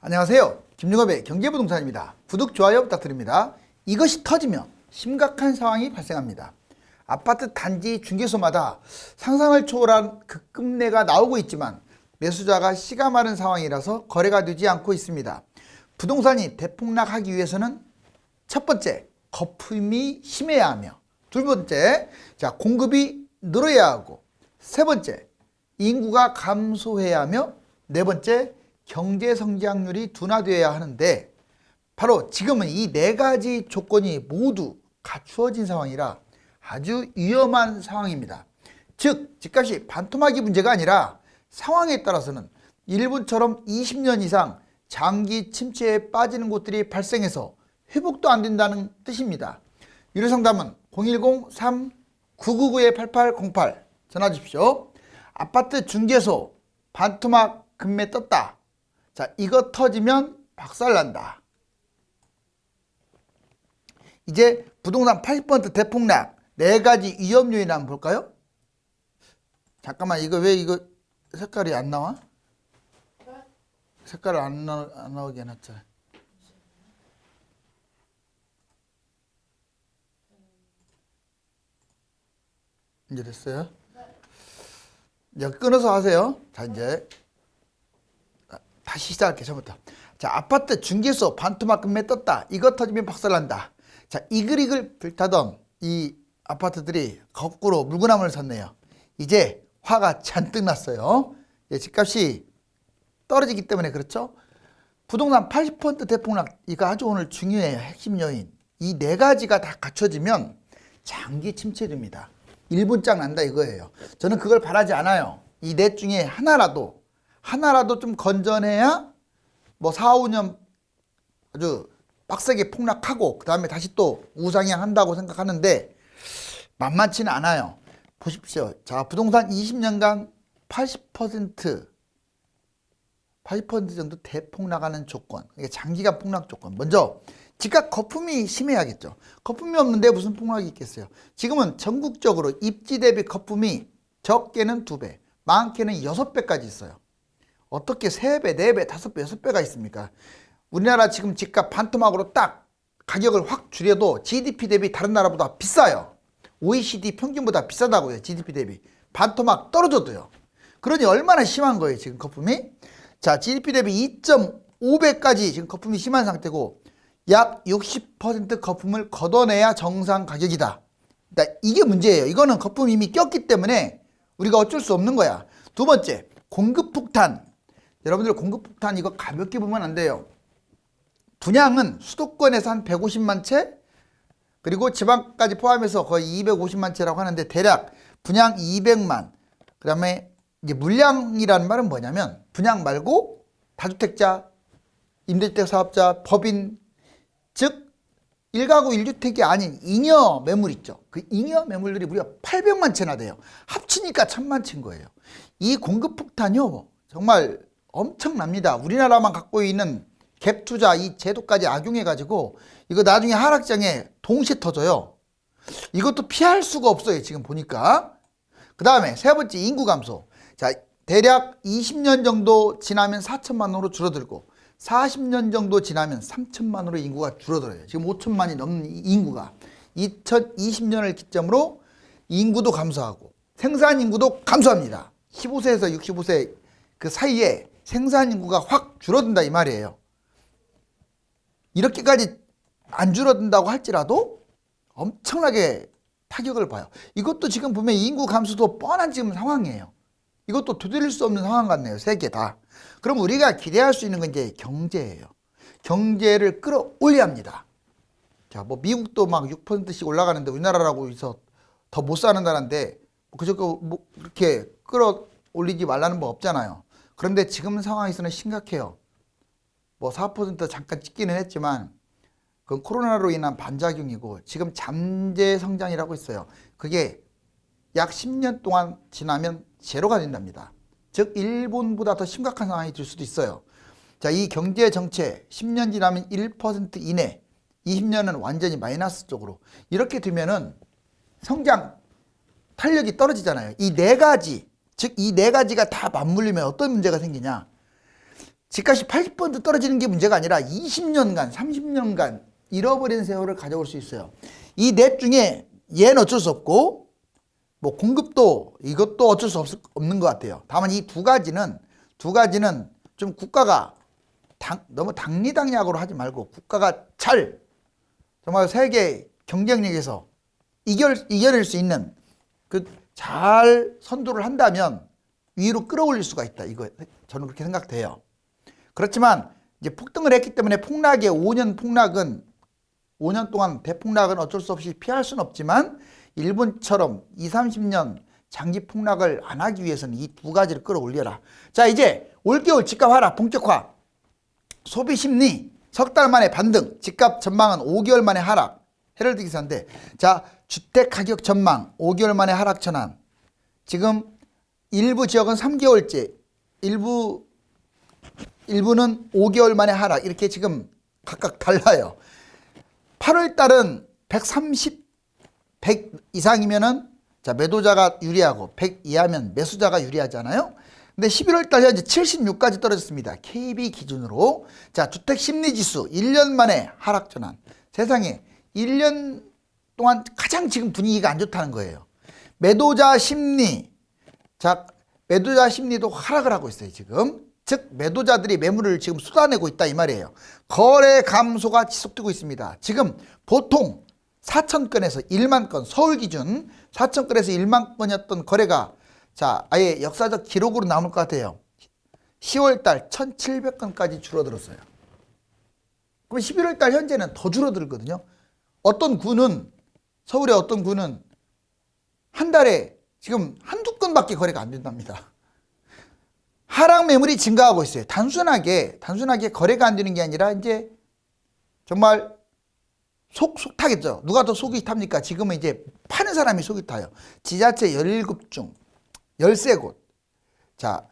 안녕하세요. 김용업의 경제부동산입니다. 구독, 좋아요 부탁드립니다. 이것이 터지면 심각한 상황이 발생합니다. 아파트 단지 중개소마다 상상을 초월한 급금리가 나오고 있지만 매수자가 씨가 마른 상황이라서 거래가 되지 않고 있습니다. 부동산이 대폭락하기 위해서는 첫 번째, 거품이 심해야 하며, 두 번째, 공급이 늘어야 하고, 세 번째, 인구가 감소해야 하며, 네 번째, 경제 성장률이 둔화되어야 하는데, 바로 지금은 이 네 가지 조건이 모두 갖추어진 상황이라 아주 위험한 상황입니다. 즉, 집값이 반토막이 문제가 아니라 상황에 따라서는 일본처럼 20년 이상 장기 침체에 빠지는 곳들이 발생해서 회복도 안 된다는 뜻입니다. 유료 상담은 010-3999-8808 전화 주십시오. 아파트 중개소 반토막 금매 떴다. 자, 이거 터지면 박살난다. 이제 부동산 80% 대폭락 네 가지 위험 요인 한번 볼까요? 잠깐만, 이거 왜 이거 색깔이 안 나와? 색깔을 안 나오게 해놨잖아. 이제 됐어요? 이제 끊어서 하세요. 자, 이제 다시 시작할게요. 처음부터. 자, 아파트 중개소 반토막 금매 떴다. 이거 터지면 박살난다. 자, 이글이글 불타던 이 아파트들이 거꾸로 물구나무를 섰네요. 이제 화가 잔뜩 났어요. 집값이 떨어지기 때문에 그렇죠. 부동산 80% 대폭락, 이거 아주 오늘 중요해요. 핵심 요인. 이 네 가지가 다 갖춰지면 장기 침체됩니다. 1분짝 난다 이거예요. 저는 그걸 바라지 않아요. 이 넷 중에 하나라도 좀 건전해야 뭐 4, 5년 아주 빡세게 폭락하고 그 다음에 다시 또 우상향 한다고 생각하는데 만만치는 않아요. 보십시오. 자, 부동산 20년간 80% 정도 대폭락하는 조건, 이게 장기간 폭락 조건. 먼저 집값 거품이 심해야겠죠. 거품이 없는데 무슨 폭락이 있겠어요. 지금은 전국적으로 입지 대비 거품이 적게는 2배, 많게는 6배까지 있어요. 어떻게 3배, 4배, 5배, 6배가 있습니까? 우리나라 지금 집값 반토막으로 딱 가격을 확 줄여도 GDP 대비 다른 나라보다 비싸요. OECD 평균보다 비싸다고요. GDP 대비. 반토막 떨어져도요. 그러니 얼마나 심한 거예요, 지금 거품이? 자, GDP 대비 2.5배까지 지금 거품이 심한 상태고 약 60% 거품을 걷어내야 정상 가격이다. 그러니까 이게 문제예요. 이거는 거품이 이미 꼈기 때문에 우리가 어쩔 수 없는 거야. 두 번째, 공급 폭탄. 여러분들 공급 폭탄 이거 가볍게 보면 안 돼요. 분양은 수도권에서 한 150만 채, 그리고 지방까지 포함해서 거의 250만 채라고 하는데 대략 분양 200만. 그 다음에 이제 물량이라는 말은 뭐냐면 분양 말고 다주택자, 임대주택 사업자, 법인, 즉 1가구 1주택이 아닌 잉여 매물 있죠. 그 잉여 매물들이 무려 800만 채나 돼요. 합치니까 1000만 채인 거예요. 이 공급 폭탄이요, 정말 엄청납니다. 우리나라만 갖고 있는 갭 투자 이 제도까지 악용해가지고 이거 나중에 하락장에 동시에 터져요. 이것도 피할 수가 없어요. 지금 보니까. 그 다음에 세 번째, 인구 감소. 자, 대략 20년 정도 지나면 4천만으로 줄어들고 40년 정도 지나면 3천만으로 인구가 줄어들어요. 지금 5천만이 넘는 인구가 2020년을 기점으로 인구도 감소하고 생산 인구도 감소합니다. 15세에서 65세 그 사이에 생산 인구가 확 줄어든다 이 말이에요. 이렇게까지 안 줄어든다고 할지라도 엄청나게 타격을 봐요. 이것도 지금 보면 인구 감소도 뻔한 지금 상황이에요. 이것도 되돌릴 수 없는 상황 같네요. 세 개 다. 그럼 우리가 기대할 수 있는 건 이제 경제예요. 경제를 끌어올려야 합니다. 자, 뭐 미국도 막 6%씩 올라가는데 우리나라라고 해서 더 못 사는 나라인데 그저거 뭐 이렇게 끌어올리지 말라는 법 없잖아요. 그런데 지금 상황에서는 심각해요. 뭐 4% 잠깐 찍기는 했지만 그건 코로나로 인한 반작용이고 지금 잠재 성장이라고 있어요. 그게 약 10년 동안 지나면 제로가 된답니다. 즉 일본보다 더 심각한 상황이 될 수도 있어요. 자, 이 경제 정체 10년 지나면 1% 이내, 20년은 완전히 마이너스 쪽으로 이렇게 되면은 성장 탄력이 떨어지잖아요. 이 네 가지, 즉 이 네 가지가 다 맞물리면 어떤 문제가 생기냐? 집값이 80% 떨어지는 게 문제가 아니라 20년간, 30년간 잃어버린 세월을 가져올 수 있어요. 이 넷 중에 얘는 어쩔 수 없고 뭐 공급도 이것도 어쩔 수 없는 것 같아요. 다만 이 두 가지는 좀 국가가 너무 당리당략으로 하지 말고 국가가 정말 세계 경쟁력에서 이겨낼 수 있는 잘 선도를 한다면 위로 끌어올릴 수가 있다. 이거 저는 그렇게 생각돼요. 그렇지만 이제 폭등을 했기 때문에 5년 동안 대폭락은 어쩔 수 없이 피할 수는 없지만 일본처럼 20, 30년 장기 폭락을 안 하기 위해서는 이 두 가지를 끌어올려라. 자, 이제 올겨울 집값 하락 본격화. 소비 심리 석 달 만에 반등. 집값 전망은 5개월 만에 하락. 헤럴드 기사인데, 자, 주택 가격 전망 5개월 만에 하락 전환. 지금 일부 지역은 3개월째, 일부는 5개월 만에 하락. 이렇게 지금 각각 달라요. 8월 달은 130, 100 이상이면은 자, 매도자가 유리하고 100 이하면 매수자가 유리하잖아요. 근데 11월 달 현재 76까지 떨어졌습니다. KB 기준으로. 자, 주택 심리 지수 1년 만에 하락 전환. 세상에 1년 동안 가장 지금 분위기가 안 좋다는 거예요. 매도자 심리. 자, 매도자 심리도 하락을 하고 있어요, 지금. 즉, 매도자들이 매물을 지금 쏟아내고 있다 이 말이에요. 거래 감소가 지속되고 있습니다. 지금 보통 4,000건에서 1만 건, 서울 기준 4,000건에서 1만 건이었던 거래가 자, 아예 역사적 기록으로 남을 것 같아요. 10월 달 1,700건까지 줄어들었어요. 그럼 11월 달 현재는 더 줄어들거든요. 어떤 구는, 서울의 어떤 구는 한 달에 지금 한두 건밖에 거래가 안 된답니다. 하락 매물이 증가하고 있어요. 단순하게 거래가 안 되는 게 아니라 이제 정말 속 타겠죠. 누가 더 속이 탑니까? 지금은 이제 파는 사람이 속이 타요. 지자체 17 중 13곳. 자,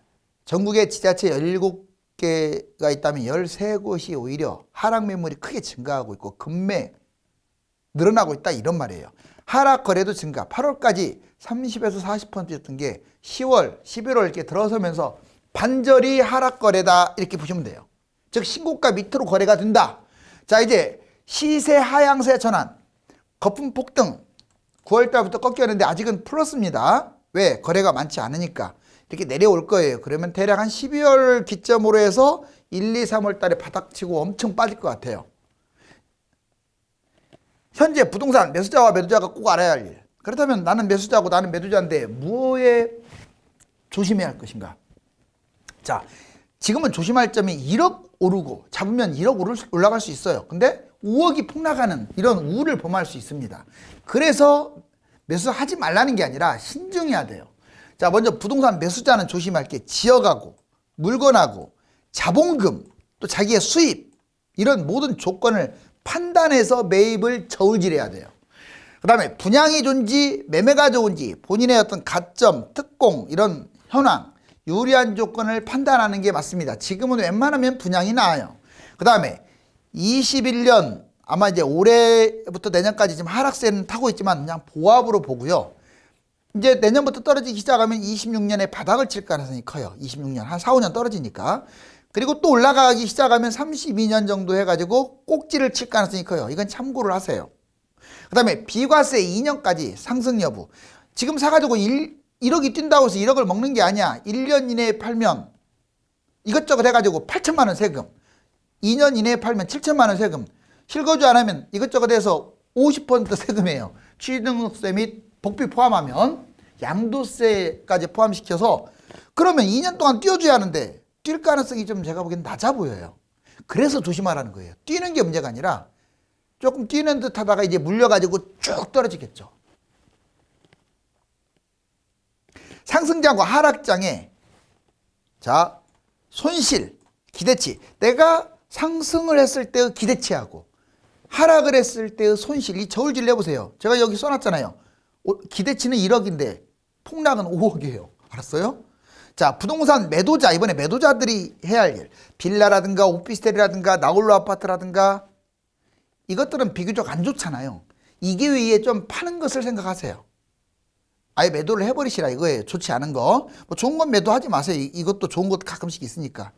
전국에 지자체 17개가 있다면 13곳이 오히려 하락 매물이 크게 증가하고 있고 급매 늘어나고 있다 이런 말이에요. 하락 거래도 증가. 8월까지 30에서 40%였던 게 10월, 11월 이렇게 들어서면서 반절이 하락 거래다 이렇게 보시면 돼요. 즉 신고가 밑으로 거래가 된다. 자, 이제 시세 하향세 전환. 거품 폭등 9월 달부터 꺾였는데 아직은 플러스입니다. 왜? 거래가 많지 않으니까 이렇게 내려올 거예요. 그러면 대략 한 12월 기점으로 해서 1, 2, 3월 달에 바닥치고 엄청 빠질 것 같아요. 현재 부동산 매수자와 매도자가 꼭 알아야 할 일. 그렇다면 나는 매수자고 나는 매도자인데 뭐에 조심해야 할 것인가? 자, 지금은 조심할 점이 1억 오르고 잡으면 1억 올라갈 수 있어요. 근데 5억이 폭락하는 이런 우를 범할 수 있습니다. 그래서 매수하지 말라는 게 아니라 신중해야 돼요. 자, 먼저 부동산 매수자는 조심할 게 지역하고 물건하고 자본금 또 자기의 수입 이런 모든 조건을 판단해서 매입을 저울질해야 돼요. 그 다음에 분양이 좋은지 매매가 좋은지 본인의 어떤 가점, 특공 이런 현황 유리한 조건을 판단하는 게 맞습니다. 지금은 웬만하면 분양이 나아요. 그 다음에 21년 아마 이제 올해부터 내년까지 지금 하락세는 타고 있지만 그냥 보합으로 보고요. 이제 내년부터 떨어지기 시작하면 26년에 바닥을 칠 가능성이 커요. 26년 한 4, 5년 떨어지니까. 그리고 또 올라가기 시작하면 32년 정도 해가지고 꼭지를 칠 가능성이 커요. 이건 참고를 하세요. 그 다음에 비과세 2년까지 상승 여부. 지금 사가지고 1억이 뛴다고 해서 1억을 먹는 게 아니야. 1년 이내에 팔면 이것저것 해가지고 8천만 원 세금. 2년 이내에 팔면 7천만 원 세금. 실거주 안 하면 이것저것 해서 50% 세금이에요. 취등록세 및 복비 포함하면 양도세까지 포함시켜서 그러면 2년 동안 띄워줘야 하는데 뛸 가능성이 좀 제가 보기엔 낮아 보여요. 그래서 조심하라는 거예요. 뛰는 게 문제가 아니라 조금 뛰는 듯 하다가 이제 물려가지고 쭉 떨어지겠죠. 상승장과 하락장에 자 손실, 기대치. 내가 상승을 했을 때의 기대치하고 하락을 했을 때의 손실 이 저울질 내보세요. 제가 여기 써놨잖아요. 기대치는 1억인데 폭락은 5억이에요. 알았어요? 자, 부동산 매도자, 이번에 매도자들이 해야 할 일. 빌라라든가 오피스텔이라든가 나홀로 아파트라든가 이것들은 비교적 안 좋잖아요. 이 기회에 좀 파는 것을 생각하세요. 아예 매도를 해버리시라 이거예요. 좋지 않은 거. 뭐 좋은 건 매도하지 마세요. 이것도 좋은 것도 가끔씩 있으니까.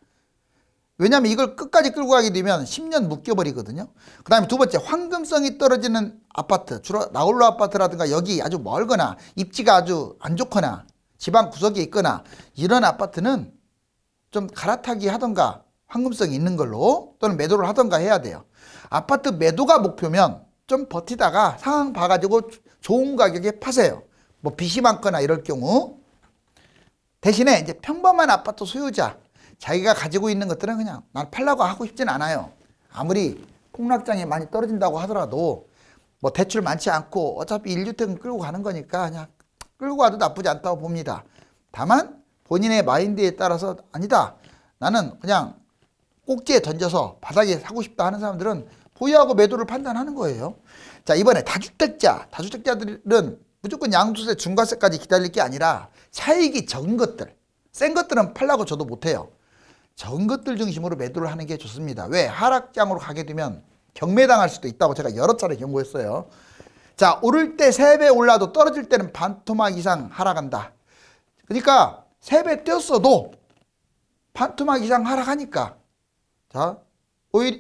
왜냐하면 이걸 끝까지 끌고 가게 되면 10년 묶여버리거든요. 그 다음에 두 번째, 황금성이 떨어지는 아파트, 주로 나홀로 아파트라든가 여기 아주 멀거나 입지가 아주 안 좋거나 지방 구석에 있거나 이런 아파트는 좀 갈아타기 하던가 황금성이 있는 걸로 또는 매도를 하던가 해야 돼요. 아파트 매도가 목표면 좀 버티다가 상황 봐가지고 좋은 가격에 파세요. 뭐 빚이 많거나 이럴 경우. 대신에 이제 평범한 아파트 소유자, 자기가 가지고 있는 것들은 그냥 난 팔라고 하고 싶진 않아요. 아무리 폭락장이 많이 떨어진다고 하더라도 뭐 대출 많지 않고 어차피 1주택은 끌고 가는 거니까 그냥 끌고 가도 나쁘지 않다고 봅니다. 다만 본인의 마인드에 따라서 아니다, 나는 그냥 꼭지에 던져서 바닥에 사고 싶다 하는 사람들은 보유하고 매도를 판단하는 거예요. 자, 이번에 다주택자들은 무조건 양도세 중과세까지 기다릴 게 아니라 차익이 적은 것들, 센 것들은 팔라고 저도 못해요. 적은 것들 중심으로 매도를 하는 게 좋습니다. 왜? 하락장으로 가게 되면 경매당할 수도 있다고 제가 여러 차례 경고했어요. 자, 오를 때 3배 올라도 떨어질 때는 반토막 이상 하락한다. 그러니까 3배 뛰었어도 반토막 이상 하락하니까, 자, 오히려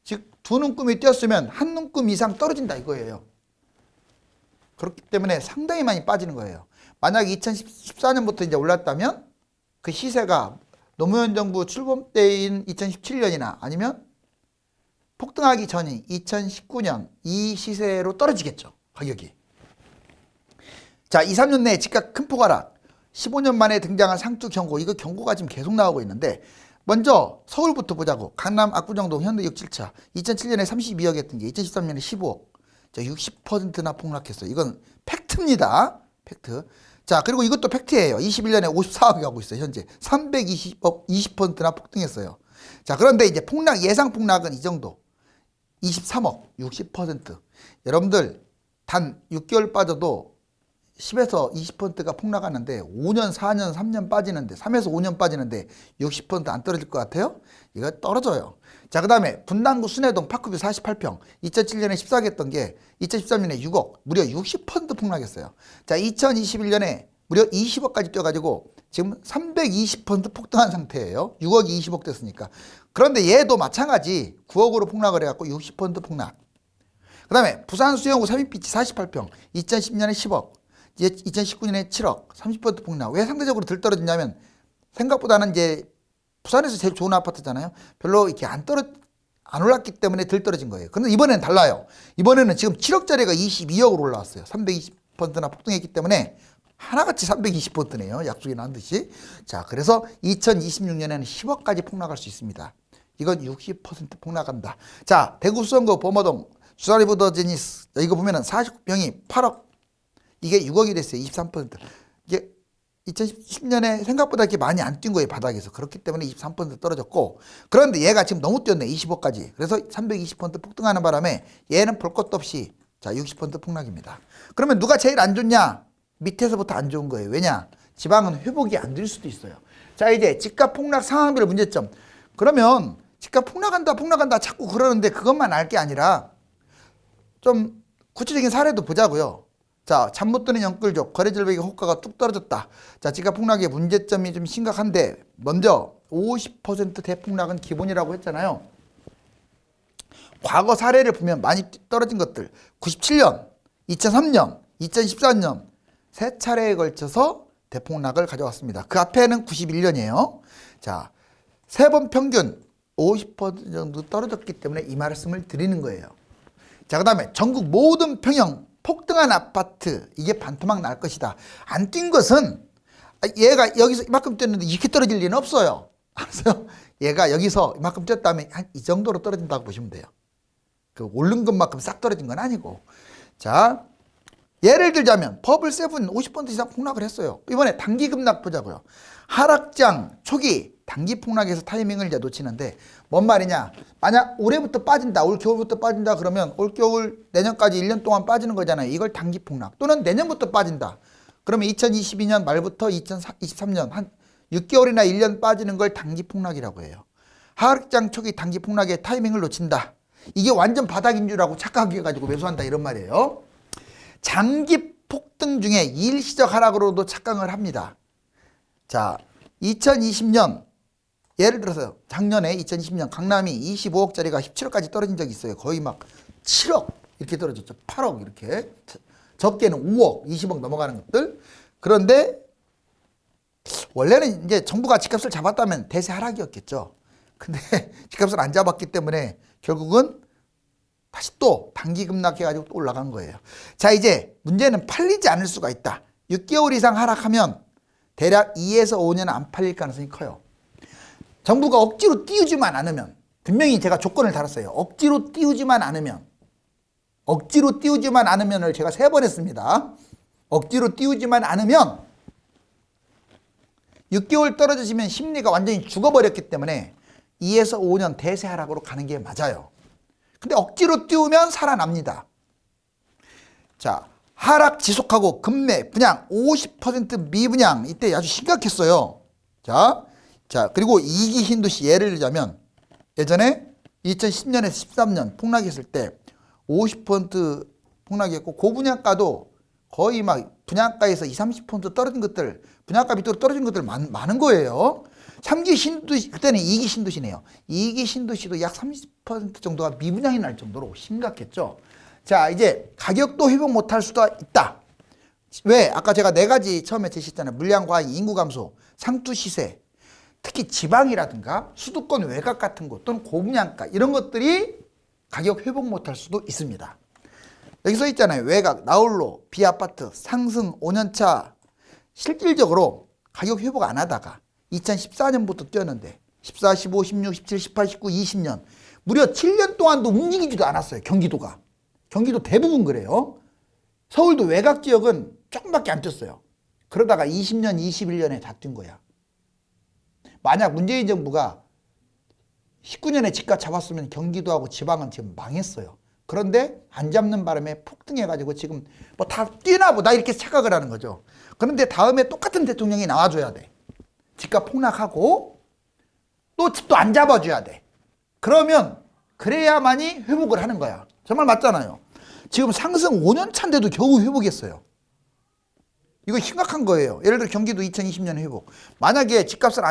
즉 두 눈금이 뛰었으면 한 눈금 이상 떨어진다 이거예요. 그렇기 때문에 상당히 많이 빠지는 거예요. 만약 2014년부터 이제 올랐다면 그 시세가 노무현 정부 출범 때인 2017년이나 아니면 폭등하기 전인 2019년 이 시세로 떨어지겠죠, 가격이. 자, 2, 3년 내에 집값 큰 폭하락, 15년 만에 등장한 상투 경고, 이거 경고가 지금 계속 나오고 있는데, 먼저 서울부터 보자고. 강남 압구정동 현대 6, 7차 2007년에 32억이었던 게 2013년에 15억, 자 60%나 폭락했어요. 이건 팩트입니다. 팩트. 자, 그리고 이것도 팩트예요. 21년에 54억이 가고 있어요. 현재 320억, 20%나 폭등했어요. 자, 그런데 이제 폭락, 예상 폭락은 이 정도, 23억, 60%. 여러분들 단 6개월 빠져도 10에서 20%가 폭락하는데 5년, 4년, 3년 빠지는데 3에서 5년 빠지는데 60% 안 떨어질 것 같아요? 이거 떨어져요. 자, 그 다음에 분당구 순회동 파크뷰 48평 2007년에 14억 했던 게 2013년에 6억, 무려 60% 폭락했어요. 자, 2021년에 무려 20억까지 뛰어가지고 지금 320% 폭등한 상태예요. 6억이 20억 됐으니까. 그런데 얘도 마찬가지 9억으로 폭락을 해갖고 60% 폭락. 그 다음에 부산 수영구 삼익비치 48평 2010년에 10억, 2019년에 7억, 30% 폭락. 왜 상대적으로 덜 떨어지냐면 생각보다는 이제 부산에서 제일 좋은 아파트잖아요. 별로 이렇게 안 올랐기 때문에 덜 떨어진 거예요. 그런데 이번에는 달라요. 이번에는 지금 7억짜리가 22억으로 올라왔어요. 320%나 폭등했기 때문에 하나같이 320%네요. 약속이 난 듯이. 자, 그래서 2026년에는 10억까지 폭락할 수 있습니다. 이건 60% 폭락한다. 자, 대구 수성구 범어동 주사리보더 제니스, 이거 보면은 49평이 8억, 이게 6억이 됐어요. 23%. 이게 2010년에 생각보다 이렇게 많이 안 뛴 거예요, 바닥에서. 그렇기 때문에 23% 떨어졌고, 그런데 얘가 지금 너무 뛰었네, 25까지. 그래서 320% 폭등하는 바람에 얘는 볼 것도 없이 자 60% 폭락입니다. 그러면 누가 제일 안 좋냐? 밑에서부터 안 좋은 거예요. 왜냐? 지방은 회복이 안 될 수도 있어요. 자, 이제 집값 폭락 상황별 문제점. 그러면 집값 폭락한다 자꾸 그러는데 그것만 알 게 아니라 좀 구체적인 사례도 보자고요. 자, 잠 못 드는 연끌족, 거래절벽의 호가가 뚝 떨어졌다. 자, 집값 폭락의 문제점이 좀 심각한데, 먼저 50% 대폭락은 기본이라고 했잖아요. 과거 사례를 보면 많이 떨어진 것들, 97년, 2003년, 2014년 세 차례에 걸쳐서 대폭락을 가져왔습니다. 그 앞에는 91년이에요. 자, 세 번 평균 50% 정도 떨어졌기 때문에 이 말씀을 드리는 거예요. 자, 그 다음에 전국 모든 평형 폭등한 아파트, 이게 반토막 날 것이다. 안 뛴 것은 얘가 여기서 이만큼 뛰었는데 이렇게 떨어질 리는 없어요. 알았어요? 얘가 여기서 이만큼 뛰었다면 한 이 정도로 떨어진다고 보시면 돼요. 그 오른 것만큼 싹 떨어진 건 아니고. 자, 예를 들자면 버블 세븐 50% 이상 폭락을 했어요. 이번에 단기 급락 보자고요. 하락장 초기 단기 폭락에서 타이밍을 이제 놓치는데, 뭔 말이냐? 만약 올해부터 빠진다, 올 겨울부터 빠진다 그러면 올 겨울 내년까지 1년 동안 빠지는 거잖아요. 이걸 단기 폭락. 또는 내년부터 빠진다. 그러면 2022년 말부터 2023년 한 6개월이나 1년 빠지는 걸 단기 폭락이라고 해요. 하락장 초기 단기 폭락의 타이밍을 놓친다. 이게 완전 바닥인 줄 알고 착각해 가지고 매수한다 이런 말이에요. 장기 폭등 중에 일시적 하락으로도 착각을 합니다. 자, 2020년 예를 들어서 작년에 2020년 강남이 25억짜리가 17억까지 떨어진 적이 있어요. 거의 막 7억 이렇게 떨어졌죠. 8억 이렇게. 적게는 5억, 20억 넘어가는 것들. 그런데 원래는 이제 정부가 집값을 잡았다면 대세 하락이었겠죠. 근데 집값을 안 잡았기 때문에 결국은 다시 또 단기 급락해가지고 또 올라간 거예요. 자, 이제 문제는 팔리지 않을 수가 있다. 6개월 이상 하락하면 대략 2에서 5년 안 팔릴 가능성이 커요. 정부가 억지로 띄우지만 않으면, 분명히 제가 조건을 달았어요. 억지로 띄우지만 않으면을 제가 3번 했습니다. 억지로 띄우지만 않으면 6개월 떨어지시면 심리가 완전히 죽어버렸기 때문에 2에서 5년 대세 하락으로 가는 게 맞아요. 근데 억지로 띄우면 살아납니다. 자, 하락 지속하고 급매, 분양 50% 미분양, 이때 아주 심각했어요. 자, 그리고 이기 신도시 예를 들자면 예전에 2010년에서 13년 폭락했을 때 50% 폭락했고 고분양가도 거의 막 분양가에서 20, 30% 떨어진 것들, 분양가 밑으로 떨어진 것들 많은 거예요. 3기 신도시, 그때는 2기 신도시네요. 2기 신도시도 약 30% 정도가 미분양이 날 정도로 심각했죠. 자, 이제 가격도 회복 못할 수도 있다. 왜? 아까 제가 4가지 처음에 제시했잖아요. 물량 과잉, 인구 감소, 상투 시세, 특히 지방이라든가 수도권 외곽 같은 곳 또는 고분양가 이런 것들이 가격 회복 못할 수도 있습니다. 여기 써 있잖아요. 외곽, 나홀로, 비아파트, 상승 5년차. 실질적으로 가격 회복 안 하다가 2014년부터 뛰었는데 14, 15, 16, 17, 18, 19, 20년 무려 7년 동안도 움직이지도 않았어요. 경기도가. 경기도 대부분 그래요. 서울도 외곽 지역은 조금밖에 안 뛰었어요. 그러다가 20년, 21년에 다 뛴 거야. 만약 문재인 정부가 19년에 집값 잡았으면 경기도하고 지방은 지금 망했어요. 그런데 안 잡는 바람에 폭등해가지고 지금 뭐 다 뛰나 보다 이렇게 착각을 하는 거죠. 그런데 다음에 똑같은 대통령이 나와줘야 돼. 집값 폭락하고 또 집도 안 잡아줘야 돼. 그러면 그래야만이 회복을 하는 거야. 정말 맞잖아요. 지금 상승 5년 차인데도 겨우 회복했어요. 이거 심각한 거예요. 예를 들어 경기도 2020년 회복. 만약에 집값을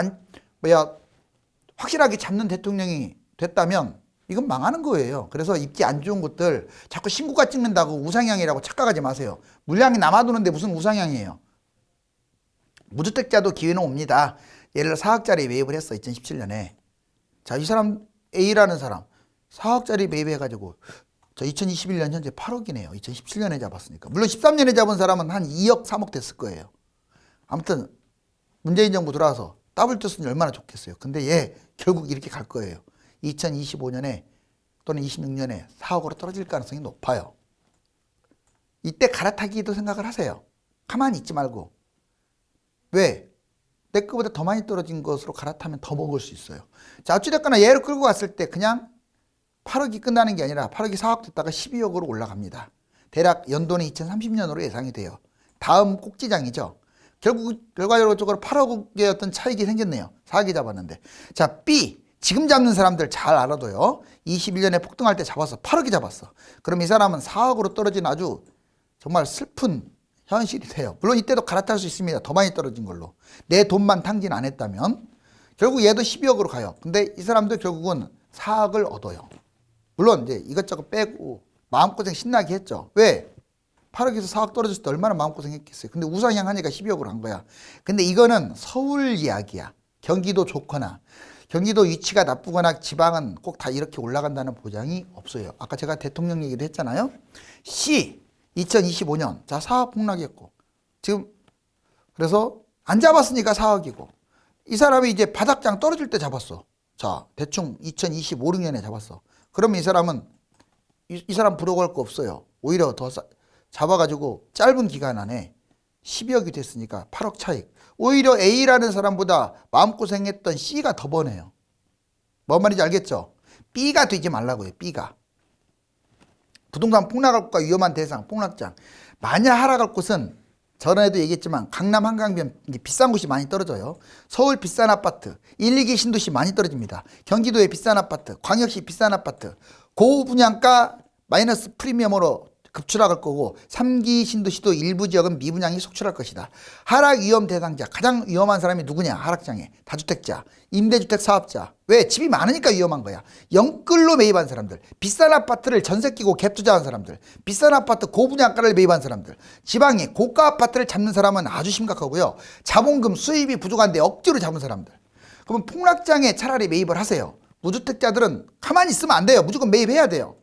확실하게 잡는 대통령이 됐다면 이건 망하는 거예요. 그래서 입지 안 좋은 곳들 자꾸 신고가 찍는다고 우상향이라고 착각하지 마세요. 물량이 남아도는데 무슨 우상향이에요. 무주택자도 기회는 옵니다. 예를 들어 4억짜리 매입을 했어. 2017년에. 자, 이 사람 A라는 사람 4억짜리 매입해가지고 자 2021년 현재 8억이네요. 2017년에 잡았으니까. 물론 13년에 잡은 사람은 한 2억 3억 됐을 거예요. 아무튼 문재인 정부 들어와서 더블 떴으니 얼마나 좋겠어요. 근데 얘 결국 이렇게 갈 거예요. 2025년에 또는 26년에 4억으로 떨어질 가능성이 높아요. 이때 갈아타기도 생각을 하세요. 가만히 있지 말고. 왜? 내 거보다 더 많이 떨어진 것으로 갈아타면 더 먹을 수 있어요. 자, 어찌됐거나 얘를 끌고 갔을 때 그냥 8억이 끝나는 게 아니라 8억이 4억 됐다가 12억으로 올라갑니다. 대략 연도는 2030년으로 예상이 돼요. 다음 꼭지장이죠. 결과적으로 8억의 어떤 차익이 생겼네요. 4억이 잡았는데. 자, B. 지금 잡는 사람들 잘 알아둬요. 21년에 폭등할 때 잡았어. 8억이 잡았어. 그럼 이 사람은 4억으로 떨어진 아주 정말 슬픈 현실이 돼요. 물론 이때도 갈아탈 수 있습니다. 더 많이 떨어진 걸로. 내 돈만 탕진 안 했다면. 결국 얘도 12억으로 가요. 근데 이 사람도 결국은 4억을 얻어요. 물론 이제 이것저것 빼고 마음고생 신나게 했죠. 왜? 8억에서 4억 떨어졌을 때 얼마나 마음고생했겠어요. 근데 우상향 하니까 12억으로 한 거야. 근데 이거는 서울 이야기야. 경기도 좋거나 경기도 위치가 나쁘거나 지방은 꼭 다 이렇게 올라간다는 보장이 없어요. 아까 제가 대통령 얘기도 했잖아요. C 2025년 자 4억 폭락했고 지금 그래서 안 잡았으니까 4억이고 이 사람이 이제 바닥장 떨어질 때 잡았어. 자 대충 2025, 6년에 잡았어. 그러면 이 사람은 이 사람 부러워할 거 없어요. 오히려 더 잡아가지고 짧은 기간 안에 12억이 됐으니까 8억 차익. 오히려 A라는 사람보다 마음고생했던 C가 더 버네요. 뭔 말인지 알겠죠? B가 되지 말라고요. B가. 부동산 폭락할 곳과 위험한 대상, 폭락장. 만약 하락할 곳은 전에도 얘기했지만 강남 한강변 비싼 곳이 많이 떨어져요. 서울 비싼 아파트, 1, 2기 신도시 많이 떨어집니다. 경기도의 비싼 아파트, 광역시 비싼 아파트, 고분양가 마이너스 프리미엄으로 급추락할 거고 3기 신도시도 일부 지역은 미분양이 속출할 것이다. 하락 위험 대상자, 가장 위험한 사람이 누구냐? 하락장애, 다주택자, 임대주택 사업자. 왜? 집이 많으니까 위험한 거야. 영끌로 매입한 사람들, 비싼 아파트를 전세 끼고 갭 투자한 사람들, 비싼 아파트 고분양가를 매입한 사람들, 지방에 고가 아파트를 잡는 사람은 아주 심각하고요. 자본금 수입이 부족한데 억지로 잡은 사람들. 그러면 폭락장애 차라리 매입을 하세요. 무주택자들은 가만히 있으면 안 돼요. 무조건 매입해야 돼요.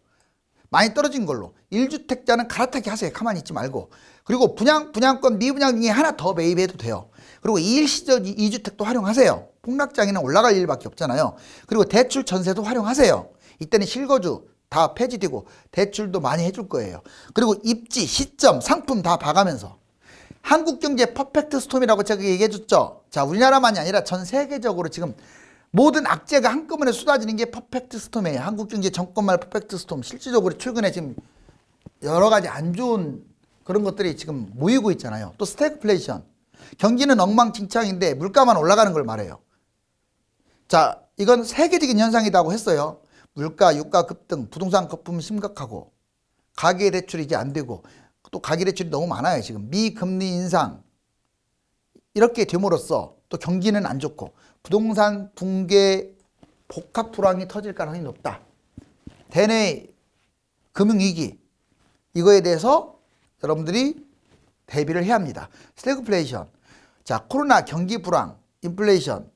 많이 떨어진 걸로. 1주택자는 갈아타기 하세요. 가만히 있지 말고. 그리고 분양권, 미분양 중에 하나 더 매입해도 돼요. 그리고 일시적 2주택도 활용하세요. 폭락장애는 올라갈 일밖에 없잖아요. 그리고 대출 전세도 활용하세요. 이때는 실거주 다 폐지되고 대출도 많이 해줄 거예요. 그리고 입지, 시점, 상품 다 봐가면서. 한국경제 퍼펙트 스톰이라고 제가 얘기해줬죠. 자, 우리나라만이 아니라 전 세계적으로 지금 모든 악재가 한꺼번에 쏟아지는 게 퍼펙트 스톰이에요. 한국경제 정권말 퍼펙트 스톰. 실질적으로 최근에 지금 여러 가지 안 좋은 그런 것들이 지금 모이고 있잖아요. 또 스태그플레이션. 경기는 엉망진창인데 물가만 올라가는 걸 말해요. 자, 이건 세계적인 현상이라고 했어요. 물가, 유가 급등, 부동산 거품 심각하고 가계대출이 이제 안 되고 또 가계대출이 너무 많아요. 지금 미금리 인상 이렇게 됨으로써 또 경기는 안 좋고 부동산 붕괴 복합 불황이 터질 가능성이 높다. 대내 금융위기 이거에 대해서 여러분들이 대비를 해야 합니다. 스태그플레이션, 자 코로나, 경기 불황, 인플레이션,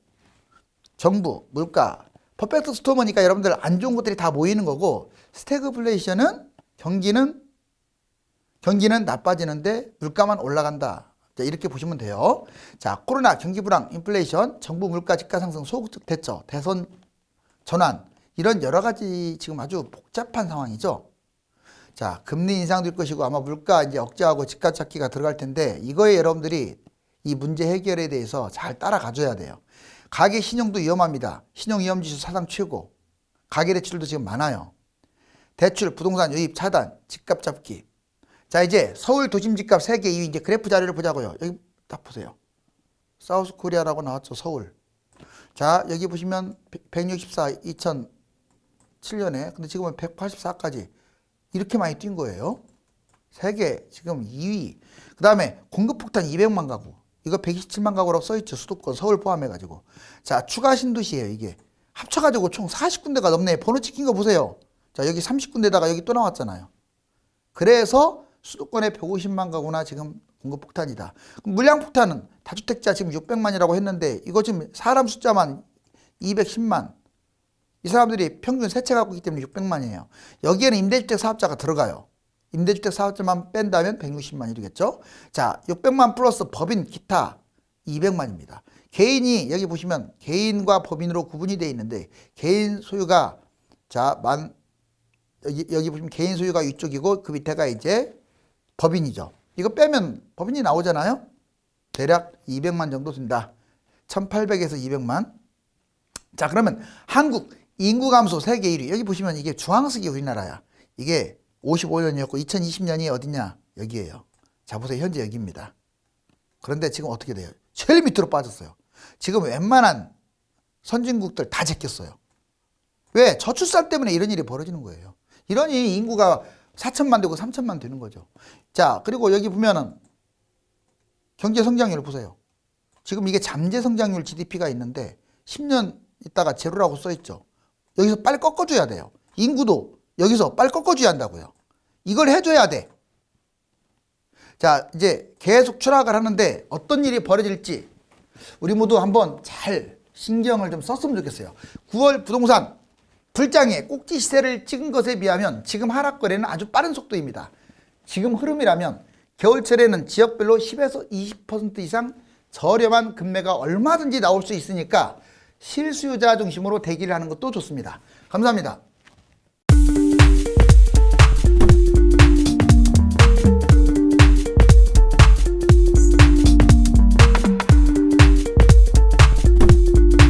정부, 물가, 퍼펙트 스토머니까 여러분들 안 좋은 것들이 다 모이는 거고 스태그플레이션은 경기는 나빠지는데 물가만 올라간다. 자, 이렇게 보시면 돼요. 자, 코로나, 경기 불황, 인플레이션, 정부 물가 집가 상승, 소극적 대처, 대선 전환 이런 여러 가지 지금 아주 복잡한 상황이죠. 자, 금리 인상될 것이고 아마 물가 이제 억제하고 집값 잡기가 들어갈 텐데 이거에 여러분들이 이 문제 해결에 대해서 잘 따라가 줘야 돼요. 가계 신용도 위험합니다. 신용 위험 지수 사상 최고. 가계 대출도 지금 많아요. 대출, 부동산 유입 차단, 집값 잡기. 자, 이제 서울 도심 집값 세계 2위 이제 그래프 자료를 보자고요. 여기 딱 보세요. 사우스 코리아라고 나왔죠. 서울. 자, 여기 보시면 164 2007년에 근데 지금은 184까지 이렇게 많이 뛴 거예요. 세계 지금 2위. 그 다음에 공급폭탄 200만 가구. 이거 127만 가구라고 써있죠. 수도권 서울 포함해가지고. 자, 추가 신도시예요. 이게 합쳐가지고 총 40군데가 넘네. 번호 찍힌 거 보세요. 자, 여기 30군데다가 여기 또 나왔잖아요. 그래서 수도권에 150만 가구나 지금 공급폭탄이다. 그럼 물량폭탄은 다주택자 지금 600만이라고 했는데 이거 지금 사람 숫자만 210만. 이 사람들이 평균 세 채 갖고 있기 때문에 600만이에요. 여기에는 임대주택 사업자가 들어가요. 임대주택 사업자만 뺀다면 160만이 되겠죠. 자, 600만 플러스 법인 기타 200만입니다. 개인이 여기 보시면 개인과 법인으로 구분이 되어 있는데 개인 소유가 자, 여기 보시면 개인 소유가 이쪽이고 그 밑에가 이제 법인이죠. 이거 빼면 법인이 나오잖아요. 대략 200만 정도 된다. 1800에서 200만. 자, 그러면 한국 인구 감소 세계 1위. 여기 보시면 이게 주황색이 우리나라야. 이게 55년이었고 2020년이 어디냐? 여기에요. 자, 보세요. 현재 여기입니다. 그런데 지금 어떻게 돼요? 제일 밑으로 빠졌어요. 지금 웬만한 선진국들 다 제꼈어요. 왜? 저출산 때문에 이런 일이 벌어지는 거예요. 이러니 인구가 4천만 되고 3천만 되는 거죠. 자, 그리고 여기 보면은 경제 성장률을 보세요. 지금 이게 잠재 성장률 GDP가 있는데 10년 있다가 제로라고 써 있죠. 여기서 빨리 꺾어줘야 돼요. 인구도 여기서 빨리 꺾어줘야 한다고요. 이걸 해줘야 돼. 자, 이제 계속 추락을 하는데 어떤 일이 벌어질지 우리 모두 한번 잘 신경을 좀 썼으면 좋겠어요. 9월 부동산 불장애 꼭지 시세를 찍은 것에 비하면 지금 하락거래는 아주 빠른 속도입니다. 지금 흐름이라면 겨울철에는 지역별로 10에서 20% 이상 저렴한 금매가 얼마든지 나올 수 있으니까 실수요자 중심으로 대기를 하는 것도 좋습니다. 감사합니다.